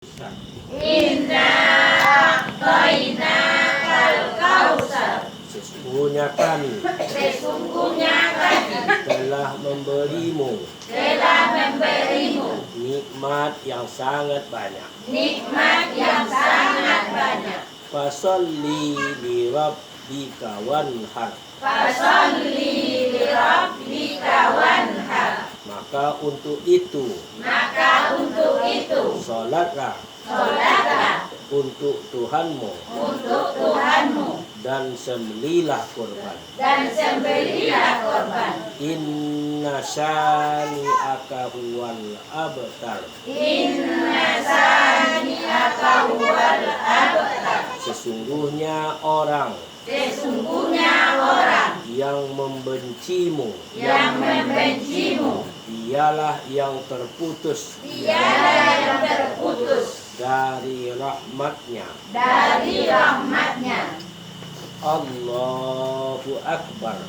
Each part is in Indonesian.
Inna a'tayna kal-kautsar. Sesungguhnya kami telah memberimu nikmat yang sangat banyak. Fasalli li rabbika wanhar. Maka untuk itu salatlah untuk Tuhanmu dan sembelihlah kurban. Inna syani'aka huwal abtar. Sesungguhnya orang yang membencimu dialah yang terputus dari rahmatnya. Allahu Akbar.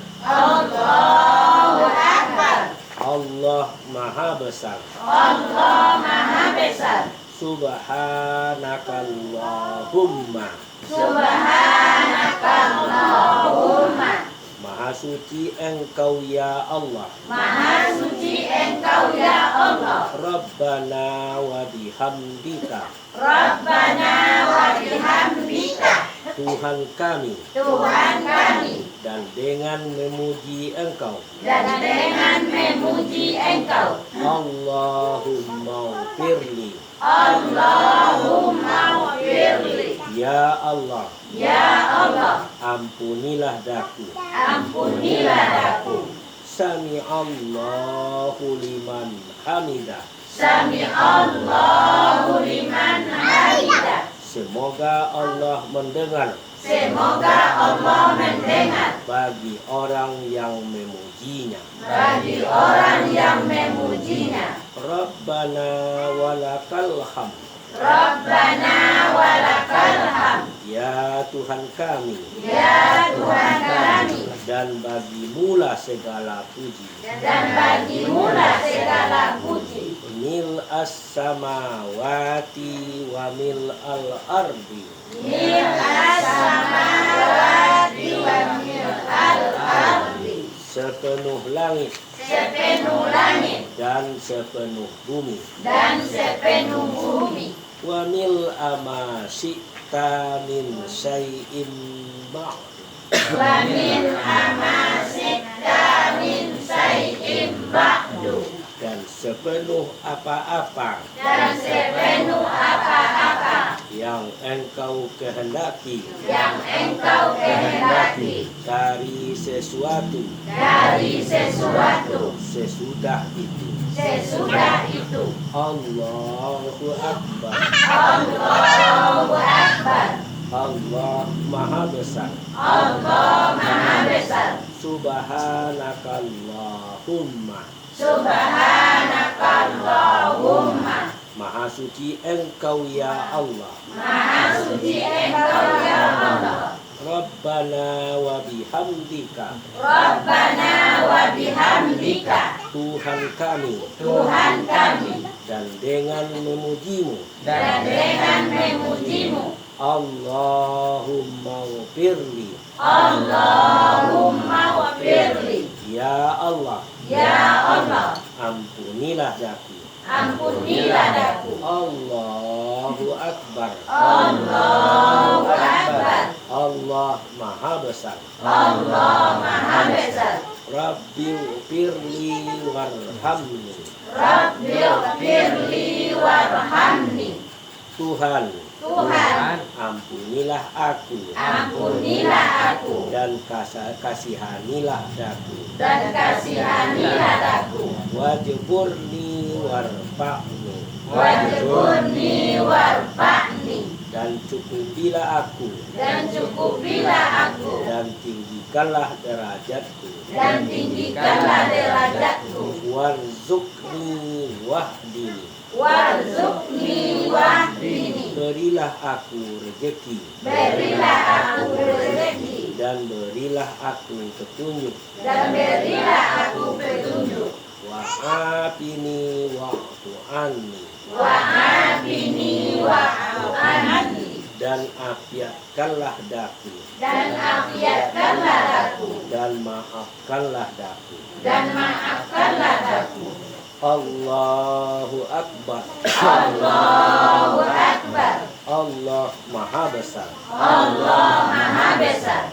Allah Maha Besar. Subhanakallahumma. Maha suci Engkau ya Allah. Rabbana wa bihamdika. Tuhan kami, dan dengan memuji Engkau. Allahumma firli. Ya Allah, ampunilah daku. Sami Allahu liman hamidah. Semoga Allah mendengar bagi orang yang memujinya. Rabbana walakal hamd. Ya Tuhan kami, dan bagimulah segala puji. Mil as-samawati wa mil al-ardi. Sepenuh langit dan sepenuh bumi. Wa mil ama syi'ta min syai'in ba'du. Dan sepenuh apa-apa yang engkau kehendaki dari sesuatu sesudah itu. Allahu Akbar. Allah Maha Besar. Subhanakallahumma. Maha suci Engkau ya Allah. Rabbana wa bihamdika. Tuhan kami, dan dengan memujimu. Allahumma firli. Ya Allah, ampunilah daku. Allahu Akbar. Allah Maha Besar. Rabbil firli warhamni. Tuhan, ampunilah aku. Dan kasihanilah daku. Wajburni warfa'ni. Dan cukupilah aku. Dan tinggikanlah derajatku. Warzuqni wahdini. Berilah aku rezeki. Dan berilah aku petunjuk. Wa'afini wa'fu anni. Wa'afini wa'fu anni. Dan afiatkanlah daku. Dan afiatkanlah daku. Dan maafkanlah daku. Dan maafkanlah daku. Allahu Akbar. Allahu Akbar. Allah Maha Besar. Allah Maha Besar.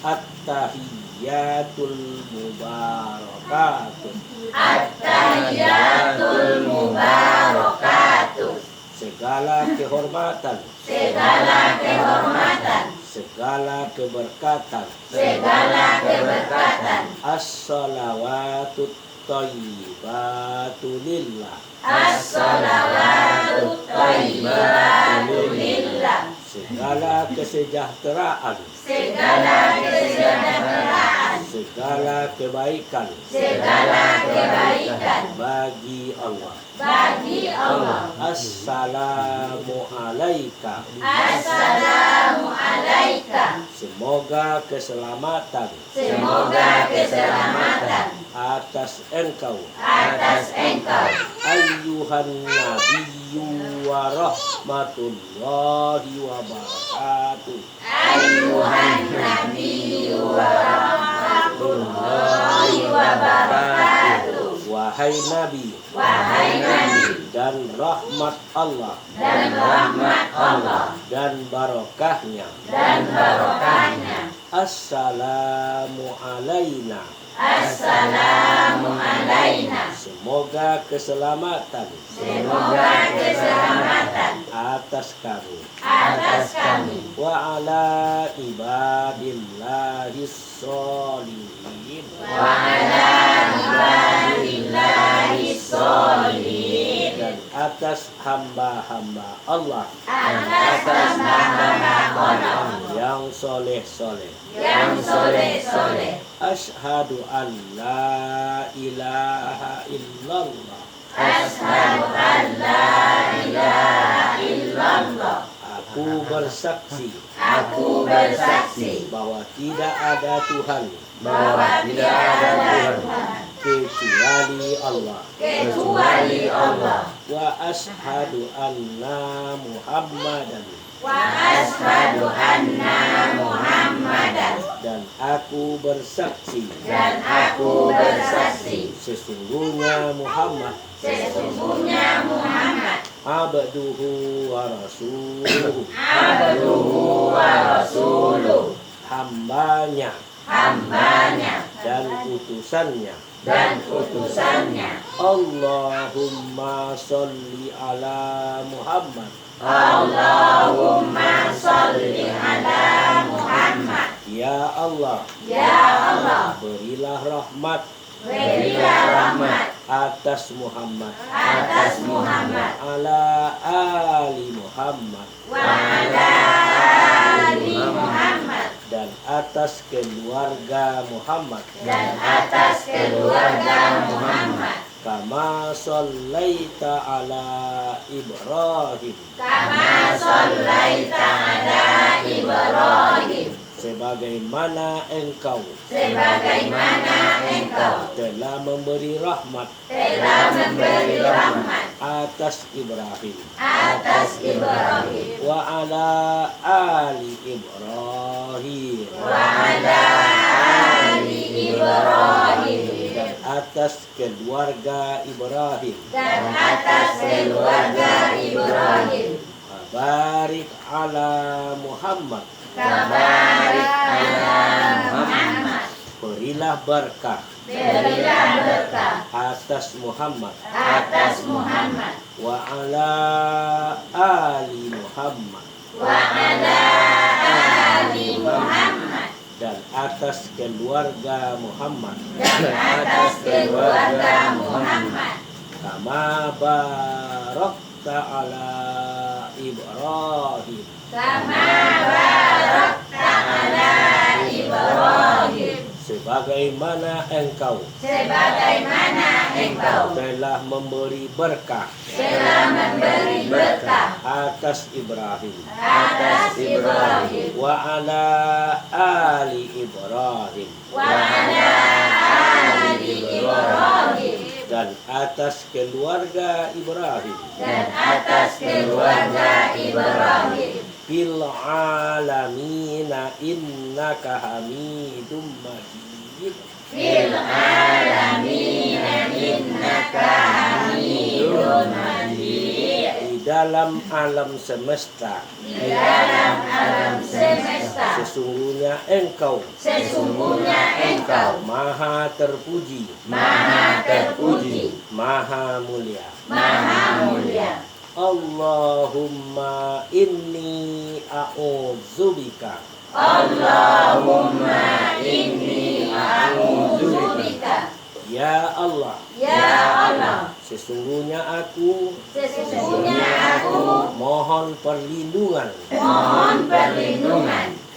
At-tahiyyatul mubarakatuh. At-tahiyatul mubarakatuh. Segala kehormatan, Segala kehormatan, segala keberkatan, segala keberkatan. As-salawatut thayyibatu lillah. As-salawatut thayyibatu lillah. Segala kesejahteraan, Segala kesejahteraan, segala kebaikan segala kebaikan bagi Allah. bagi Allah. Assalamu alaika. Assalamu alaika. Semoga keselamatan Semoga keselamatan atas engkau, atas engkau, ayyuhan nabiyyu wa rahmatullahi wa barakatuh. ayyuhan nabiyyu wa rahmatullahi wa barakatuh. Wahai Nabi, Wahai Nabi, dan rahmat Allah dan rahmat Allah dan barokahnya. dan barokahnya. Assalamu alaina. Assalamu alaina. Semoga keselamatan Semoga keselamatan atas kami atas kami wa ala ibadillahis sholihin wa ala ibadillahi sholihin. dan atas hamba-hamba Allah Atas hamba-hamba Allah yang soleh-soleh. yang soleh-soleh. Asyhadu an la ilaha illallah. Asyhadu an la ilaha illallah. Aku bersaksi Aku bersaksi bahwa tidak ada Tuhan bahwa tidak ada Tuhan kecuali Allah. kecuali Allah. Wa asyhadu anna Muhammadan. Wa asyhadu anna Muhammadan. Dan aku bersaksi Dan aku bersaksi sesungguhnya Muhammad sesungguhnya Muhammad abduhu wa rasuluhu, abduhu wa rasuluh, hambanya hambanya dan utusannya. dan utusannya. Allahumma sholli ala Muhammad. Allahumma sholli ala Muhammad. Ya Allah, Ya Allah, berilah rahmat berilah rahmat atas Muhammad, atas Muhammad ala ali Muhammad, wa ala ali Muhammad, dan atas keluarga Muhammad. dan atas keluarga Muhammad. Kama shallaita ala Ibrahim, Kama shallaita ala Ibrahim, sebagaimana engkau sebagaimana engkau telah memberi rahmat telah memberi rahmat atas Ibrahim atas Ibrahim wa ala ali Ibrahim wa ala ali Ibrahim, dan atas keluarga Ibrahim. dan atas keluarga Ibrahim. Barik ala Muhammad, Kabarik ala Muhammad, berilah berkah berilah berkah atas Muhammad atas Muhammad wa ala ali Muhammad, wa ala ali Muhammad, dan atas keluarga Muhammad. dan atas keluarga Muhammad. Kama barakta ala Ibrahim Kama barakta ala Ibrahim, sebagaimana engkau sebagaimana engkau telah memberi berkah telah memberi berkah atas Ibrahim atas Ibrahim wa ala ali Ibrahim wa ala ali Ibrahim dan atas keluarga Ibrahim dan atas keluarga Ibrahim fil alamina innaka hamidum majid fil alamin innaka Hamidum Majid di dalam alam semesta di dalam alam semesta sesungguhnya engkau maha terpuji maha terpuji maha mulia maha mulia Allahumma inni a'udzubika Allahumma inni a'udzubika ya Allah ya Allah sesungguhnya aku mohon perlindungan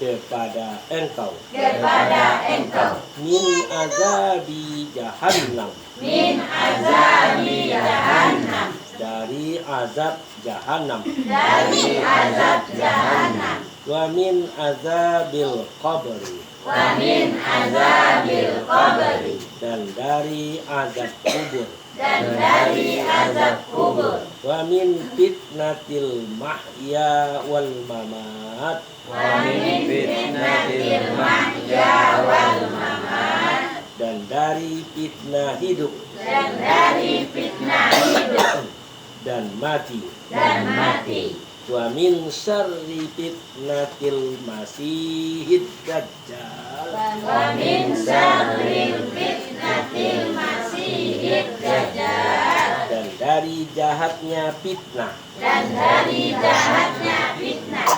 kepada engkau kepada Engkau min azabi jahannam min azabi jahannam dari azab jahannam dari azab jahannam wa min azabil qabri wa min azabil qabri dan dari azab kubur dan dari azab kubur wa min fitnatil mahya wal mamat wa min fitnatil mahya wal mamat dan dari fitnah hidup dan dari fitnah hidup dan mati dan mati wa min syarri fitnatil masihid dajjal wa min syarril fitnatil masiihid dajjal dan dari jahatnya fitnah dan dari jahatnya fitnah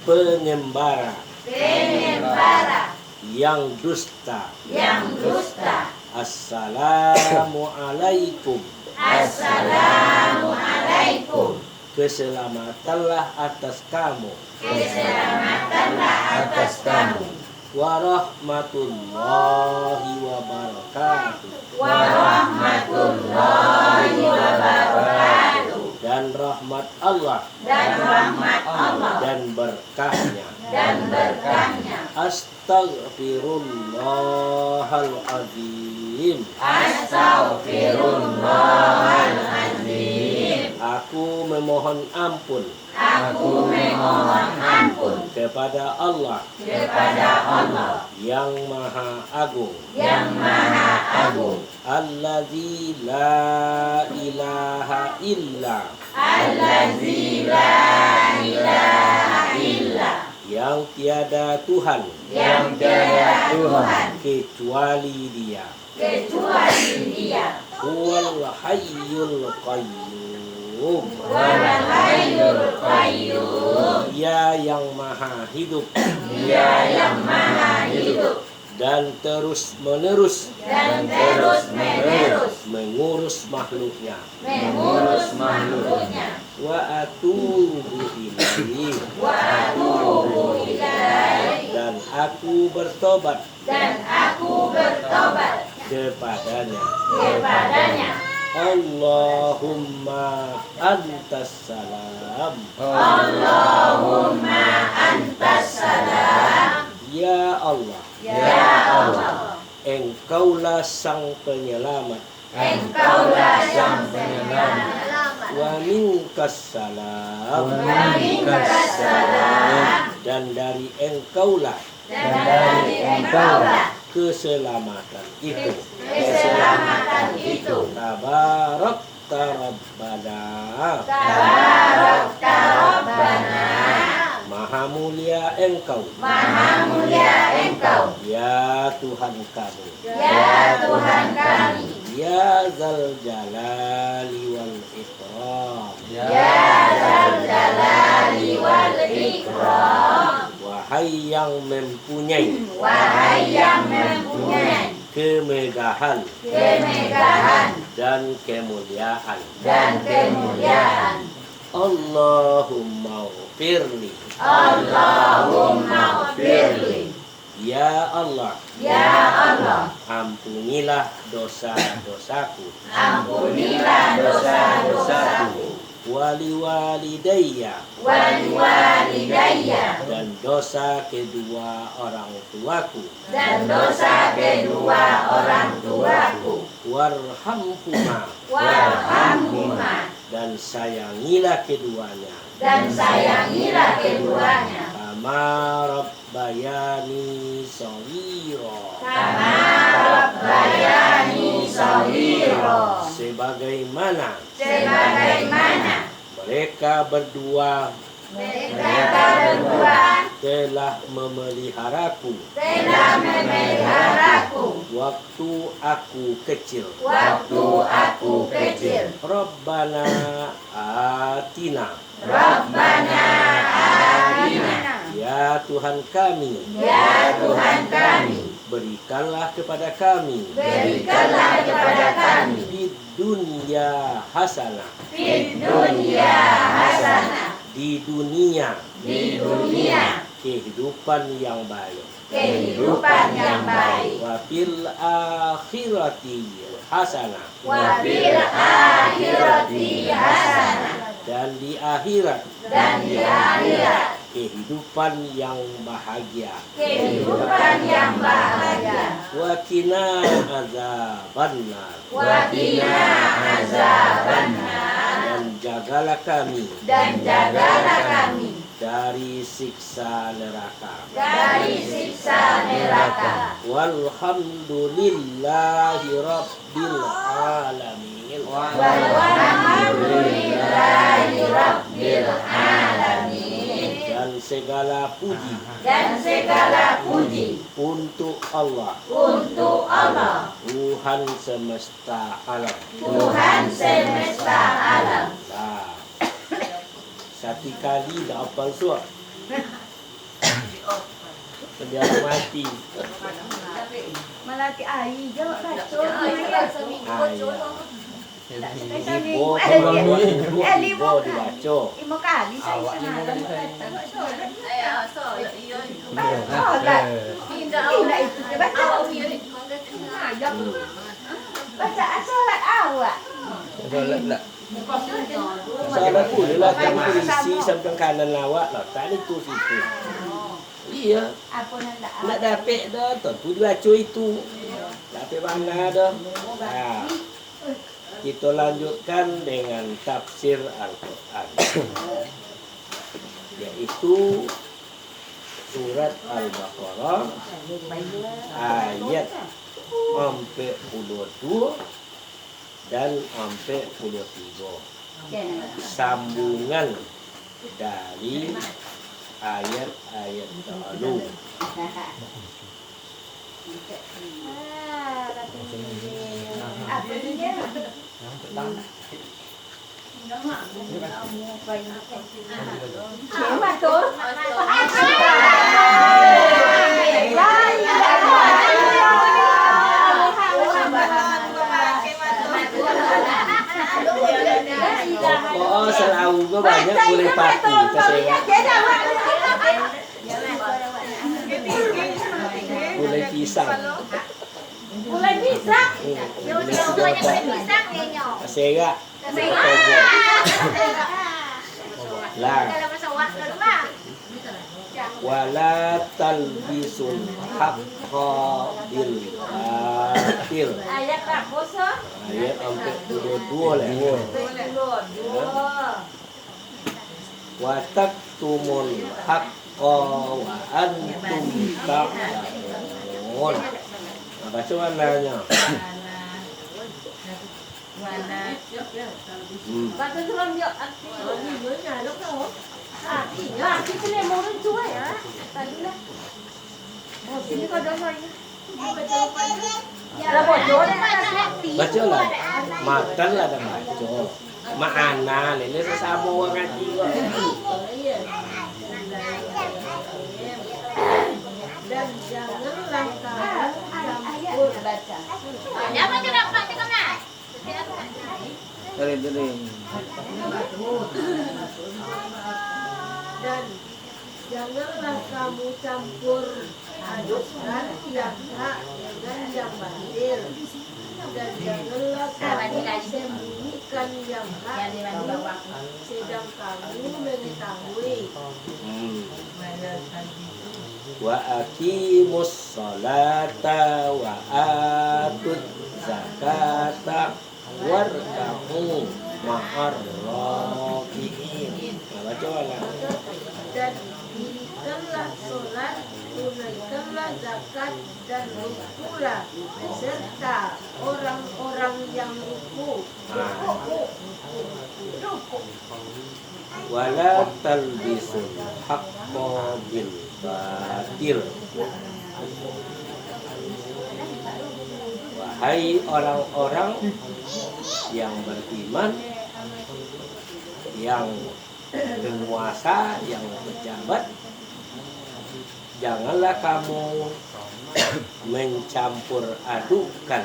pengembara pengembara yang dusta yang dusta assalamualaikum Assalamualaikum keselamatanlah atas kamu keselamatanlah atas kamu warahmatullahi wabarakatuh warahmatullahi wabarakatuh dan rahmat Allah dan rahmat Allah dan berkahnya dan berkahnya Astaghfirullahaladzim Astaghfirullahaladzim aku memohon ampun aku memohon ampun kepada Allah kepada Allah yang maha agung yang maha agung alladzi la ilaha illa allazi la ilaha illa yang tiada Tuhan yang tiada Tuhan kecuali Dia kecuali Dia huwal hayyul qayyum wal hayyul qayyum Dia yang maha hidup Dia yang maha hidup dan terus menerus dan terus menerus mengurus makhluknya mengurus makhluknya wa atubu ilaihi wa atubu ilaih dan aku bertobat dan aku bertobat kepadanya kepadanya Allahumma antas salam Allahumma antas salam ya Allah ya Allah Engkaulah sang penyelamat Engkaulah sang penyelamat wa minkas salam wa minkas salam dan dari Engkaulah dan dari Engkaulah keselamatan itu keselamatan itu tabarakta rabbana tabarakta rabbana maha mulia Engkau maha mulia Engkau ya Tuhan kami ya Tuhan kami ya zal jalali wal ikram ya Dzal Jalali wal Ikram wahai yang mempunyai wahai yang mempunyai kemegahan dan kemuliaan dan kemuliaan Allahumma firli Allahumma firli ya Allah ya Allah ampunilah dosa-dosaku ampunilah dosa-dosaku waliwalidayya, waliwalidayya, dan dosa kedua orang tuaku, dan dosa kedua orang tuaku, warhamhuma, warhamhuma, dan sayangilah keduanya, dan sayangilah keduanya, kama rabbayani shaghira, kama rabbayani shaghira, sebagaimana sebagaimana mereka berdua mereka berdua telah memeliharaku telah memeliharaku waktu aku kecil. waktu aku kecil. Rabbana atina, Rabbana atina, ya Tuhan kami, ya Tuhan kami, berikanlah kepada kami berikanlah kepada kami di dunia hasanah, fid dunya hasanah, di dunia di dunia kehidupan yang baik, kehidupan yang baik, wa fil akhirati hasanah, wa fil akhirati hasanah, dan di akhirat dan di akhirat kehidupan yang bahagia. kehidupan yang bahagia. Wa qina azabannar, Wa qina azabannar, dan jagalah kami dan jagalah kami dari siksa neraka. dari siksa neraka. Walhamdulillahi rabbil alamin. Walhamdulillahi rabbil alamin. Dan segala puji Dan segala puji untuk Allah, untuk Allah, Tuhan semesta alam. Tuhan semesta alam. Nah, satu kali dah hafal surah. Biar mati. Malaki ai je baca Ibu dibaca. Imo kali saya sana. Tidak itu dia baca. Baca salat awak. Salah boleh lah kan polisi samping kanan lawak lah. Tak ada tu situ. Iya. Apa nak Nak dapat dah. Tentu dibaca itu. Dapat mana dah. Nah, kita lanjutkan dengan tafsir Al-Quran. Yaitu surat Al-Baqarah ayat 42 dan 43. Sambungan dari ayat-ayat lalu. Apa dia? Siapa tu? Oh, selalu gue banyak boleh pati. Boleh pisang. Mulai bisa. Boleh Sega. Lah. Wala talbisul haqqa bil batil. Ayat tak bosan. Ayat 42 lah. Wa taktumul haqqa wa antum ta'lamun. Baca warnanya. Baca sulam dia arti. Ni benar dok kau. Arti. Ya, kita ni mau cuai ya. Tadi lah. Oh, sini kau dah mai. Dah bocor dah arti. Baca lah. Makan lah dah baca. Ma'ana ni sesama orang ngaji kok. Dan janganlah kamu campur baca. Jangan kena pak cakap nak. Dari Dan janganlah kamu campur adukkan yang hak dengan yang batil. dan janganlah kamu sembunyikan yang hak sedang kamu mengetahui. Wa aqimus salata wa atuz zakata warka'u ma'ar raki'in. Baca lah. Dan dirikanlah sholat, tunaikanlah zakat dan rukulah beserta orang-orang yang ruku. Wala talbisul haqqa bil batil. Wahai orang-orang yang beriman, yang penguasa, yang pejabat, janganlah kamu mencampur adukan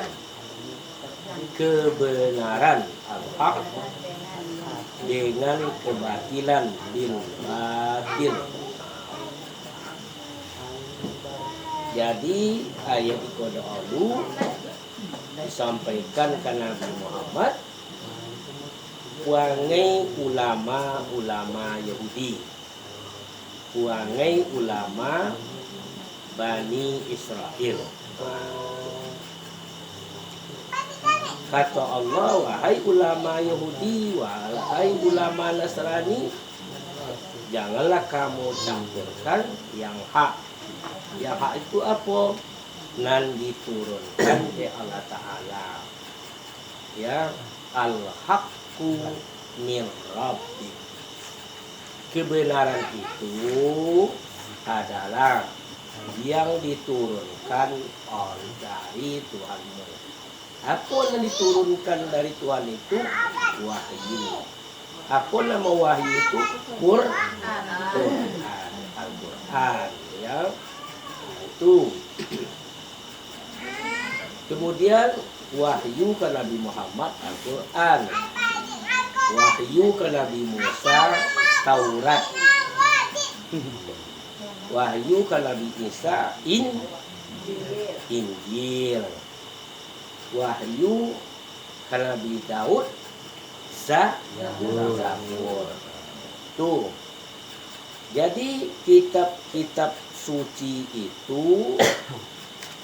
kebenaran al-haq dengan kebatilan bil batil. Jadi ayat itu dahulu disampaikan ke Nabi Muhammad wangai ulama Yahudi, wangai ulama Bani Israel. Kata Allah, wahai ulama Yahudi, wahai ulama Nasrani, janganlah kamu campurkan yang hak. Yang hak itu apa? Nan diturunkan oleh Allah Ta'ala. Ya, al-haqqu min rabbik. Kebenaran itu adalah yang diturunkan dari Tuhanmu. Apa yang diturunkan dari Tuhan itu? Wahyu. Apa nama wahyu itu? Quran. Al-Quran. Ya. Itu. Kemudian wahyu ke Nabi Muhammad Al-Quran. Wahyu ke Nabi Musa Taurat. Wahyu ke Nabi Isa Injil. Wahyu ke Nabi Daud Zabur. Tuh. Jadi kitab-kitab suci itu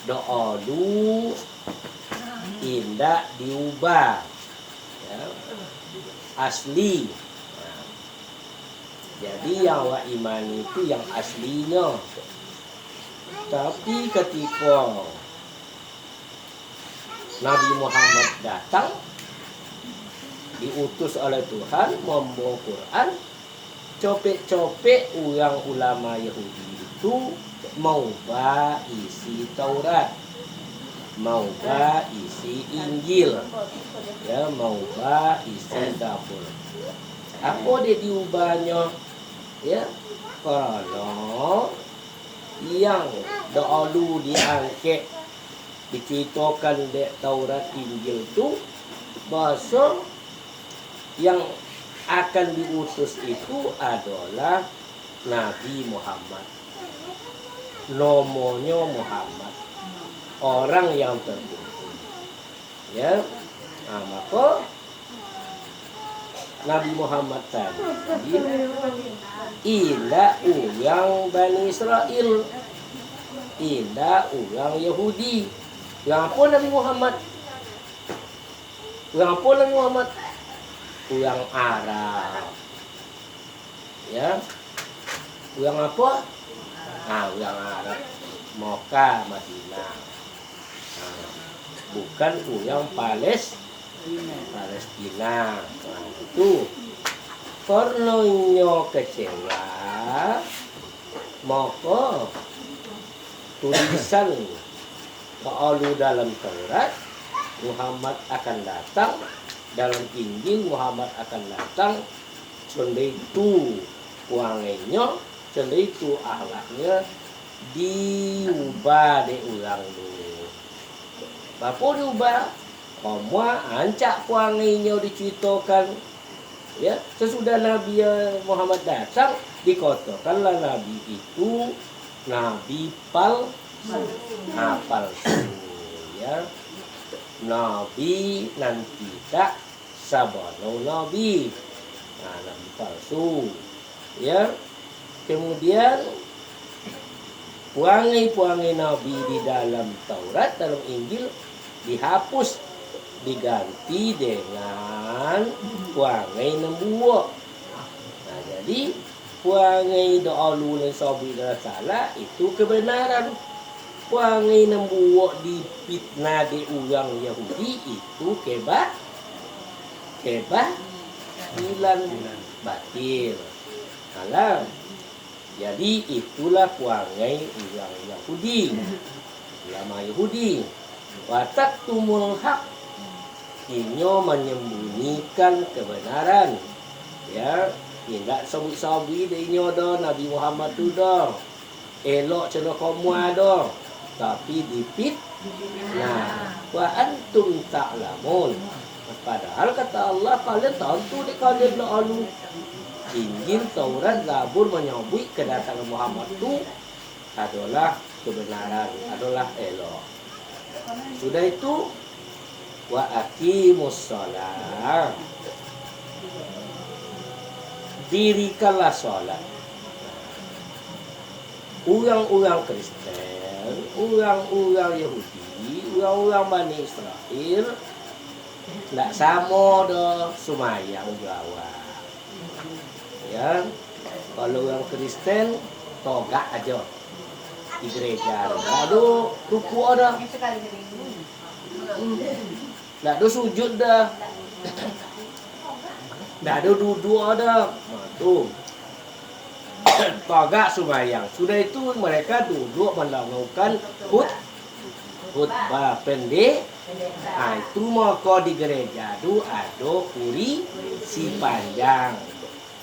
doa dulu tidak diubah, ya, asli. Jadi yang wa iman itu yang aslinya. Tapi ketika Nabi Muhammad datang diutus oleh Tuhan membawa Quran, copek-copek orang ulama Yahudi itu mau isi Taurat, mau isi Injil, ya, mau isi Zabur. Apa dia diubahnya? Ya, kalau yang dahulu diangkat diceritakan di Taurat Injil itu bahasa yang akan diutus itu adalah Nabi Muhammad. Nomornya Muhammad, orang yang tertentu. Ya, maka Nabi Muhammad tadi indah orang Bani Israel, indah orang Yahudi. Yang apa Nabi Muhammad? Yang apa Nabi Muhammad? Orang Arab. Ya. Orang apa? Orang Arab. Mekah, Madinah. Bukan orang Palestina. Itu. Karenanya kecewa, maka tulisan kalau dalam Taurat Muhammad akan datang, dalam Injil Muhammad akan datang, sendiri itu uangnya, sendiri itu akhlaknya diubah di ulang dulu. Bapak diubah, kamu ancak uangnya diceritakan. Ya, sesudah Nabi Muhammad datang, dikatakanlah Nabi itu Nabi palsu. Ya. nabi nanti tak sabano nabi. Nah, nabi palsu. Ya. Kemudian puangai-puangai nabi di dalam Taurat, dalam Injil dihapus, diganti dengan puangai nembuo. Nah, jadi puangai doa lulai sobi dan salah itu kebenaran. Puangai nembuo dipitnah di orang Yahudi itu kebah hilang batil. Alam. Jadi itulah puangai orang Yahudi, ulama Yahudi. Watak tumul hak, inyo menyembunyikan kebenaran. Ya, tidak sabi-sabi de inyo do Nabi Muhammad tu do. Elok celo kamu do, tapi dipit. Nah, wa antum ta'lamun. Padahal kata Allah, kalian tahu tu de kalian lalu. Injil, Taurat, Zabur menyebut kedatangan Muhammad itu adalah kebenaran, adalah elok. Sudah itu wa aqimus shalah. Dirikanlah salat. Orang-orang Kristen, orang-orang Yahudi, orang-orang Bani Israel tidak sama dah semayang Jawa. Ya, kalau orang Kristen togak aja di gereja. Aduh, ruku ada. Aduh sujud dah. Aduh duduk ada. Tuh. Togak sembahyang. Sudah itu mereka duduk melakukan khutbah pendek. Ah, itu maka di gereja itu ada kuri si panjang.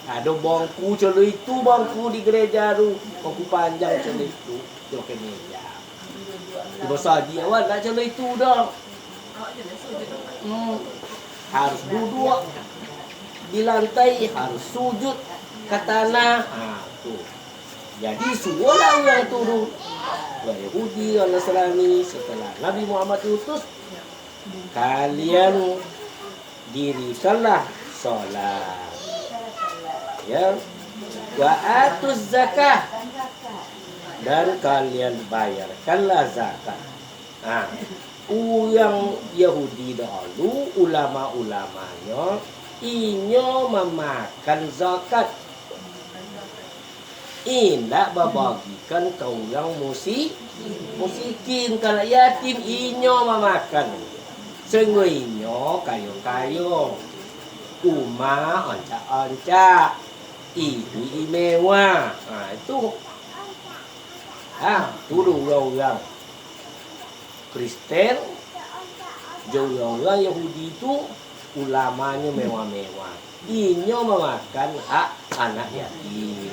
Ada bangku celo itu, bangku di gereja tu, bangku panjang celo itu, celo ke meja. Besar dia awal tak celo itu dah. Harus duduk di lantai, harus sujud ke tanah. Tu. Jadi semua orang turun. Orang Yahudi, orang Nasrani, setelah Nabi Muhammad diutus, kalian dirikanlah sholat. Ya, wa atuz zakah, dan kalian bayarkanlah zakat. Nah, yang Yahudi dahulu ulama-ulamanya inyo memakan zakat, indak babagikan ke orang musikin, kalau yatim inyo memakan. Sehingga inyo kayo-kayo, umah oncak-oncak, ibu mewah. Nah, itu orang-orang Kristen, orang Yahudi itu ulamanya mewah-mewah. Inyo memakan hak anak yatim,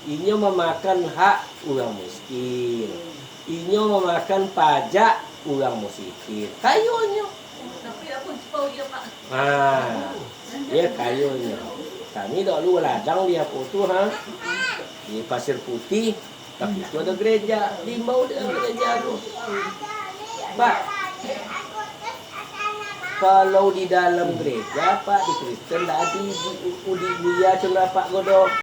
inyo memakan hak orang miskin, inyo memakan pajak orang miskin. Kayonyo. Ya kayunya. Kami dulu ladang dia foto di Pasir Putih, tapi itu ada gereja, Limbau ada gereja tu. Pak, kalau di dalam gereja Pak di Kristen tak ada di Buya cuma Pak Godok.